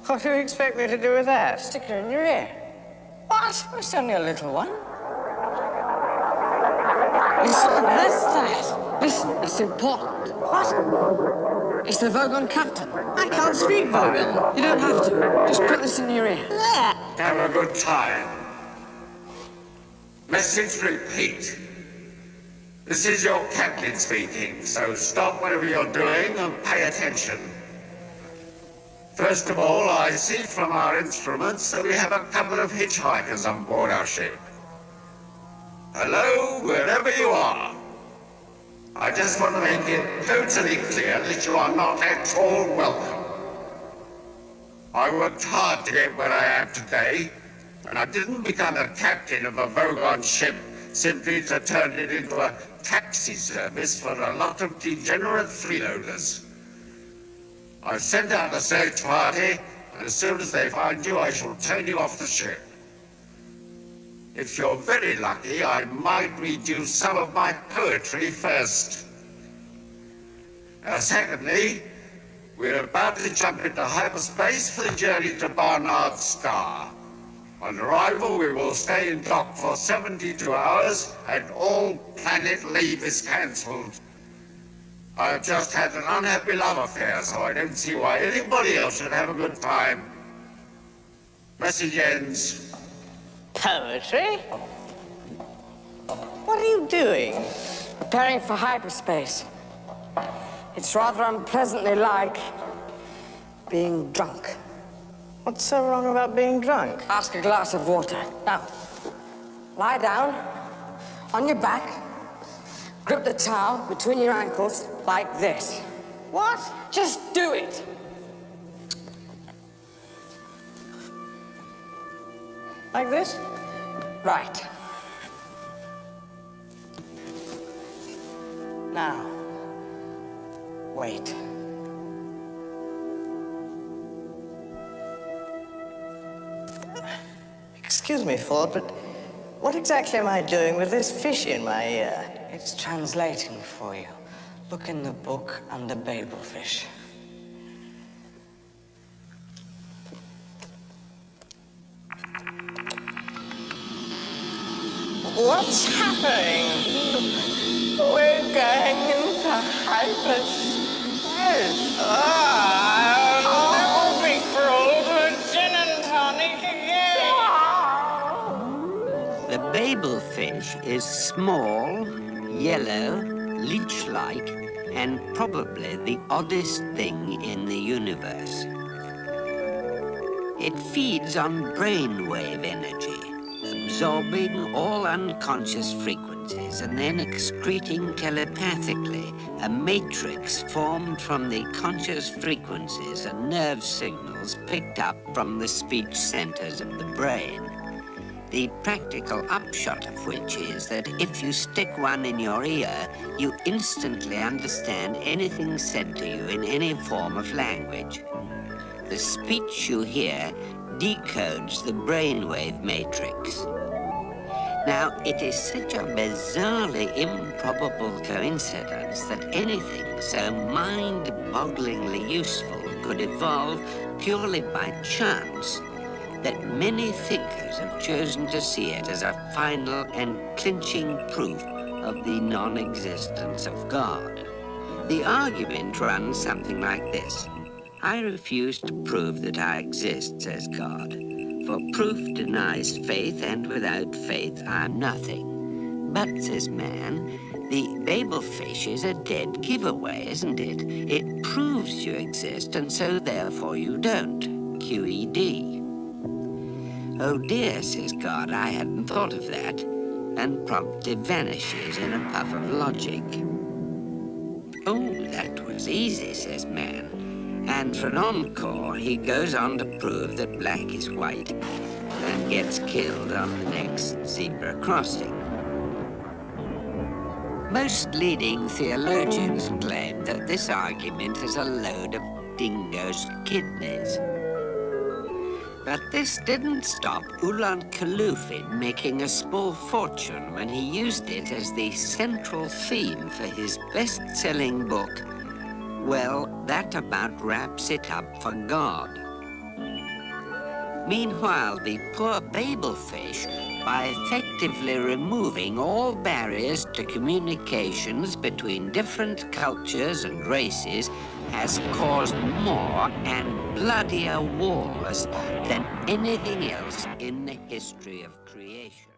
What do you expect me to do with that? Stick it in your ear. What? It's only a little one. Listen, that's that. Listen, it's important. What? It's the Vogon captain. I can't speak Vogon. You don't have to. Just put this in your ear. There. Have a good time. Message repeat. This is your captain speaking, so stop whatever you're doing and pay attention. First of all, I see from our instruments that we have a couple of hitchhikers on board our ship. Hello, wherever you are. I just want to make it totally clear that you are not at all welcome. I worked hard to get where I am today, and I didn't become a captain of a Vogon ship simply to turn it into a taxi service for a lot of degenerate freeloaders. I've sent out a search party, and as soon as they find you, I shall turn you off the ship. If you're very lucky, I might read you some of my poetry first. Secondly, we're about to jump into hyperspace for the journey to Barnard's star. On arrival, we will stay in dock for 72 hours, and all planet leave is cancelled. I've just had an unhappy love affair, so I don't see why anybody else should have a good time. Message ends. Poetry? What are you doing? Preparing for hyperspace. It's rather unpleasantly like being drunk. What's so wrong about being drunk? Ask a glass of water. Now, lie down on your back. Grip the towel between your ankles like this. What? Just do it. Like this? Right. Now, wait. Excuse me, Ford, but what exactly am I doing with this fish in my ear? It's translating for you. Look in the book under Babel fish. What's happening? We're going into hyperspace. That would be cruel to a gin and tonic again. The Babel fish is small, yellow, leech-like, and probably the oddest thing in the universe. It feeds on brainwave energy, absorbing all unconscious frequencies and then excreting telepathically a matrix formed from the conscious frequencies and nerve signals picked up from the speech centers of the brain. The practical upshot of which is that if you stick one in your ear, you instantly understand anything said to you in any form of language. The speech you hear decodes the brainwave matrix. Now, it is such a bizarrely improbable coincidence that anything so mind-bogglingly useful could evolve purely by chance that many thinkers have chosen to see it as a final and clinching proof of the non-existence of God. The argument runs something like this. I refuse to prove that I exist, says God, for proof denies faith, and without faith I'm nothing. But, says man, the Babel fish is a dead giveaway, isn't it? It proves you exist, and so therefore you don't. QED. Oh dear, says God, I hadn't thought of that, and promptly vanishes in a puff of logic. Oh, that was easy, says man. And for an encore, he goes on to prove that black is white and gets killed on the next zebra crossing. Most leading theologians claim that this argument is a load of dingoes' kidneys. But this didn't stop Ulan Kalufin making a small fortune when he used it as the central theme for his best-selling book. Well, that about wraps it up for God. Meanwhile, the poor Babel fish, by effectively removing all barriers to communications between different cultures and races, has caused more and bloodier wars than anything else in the history of creation.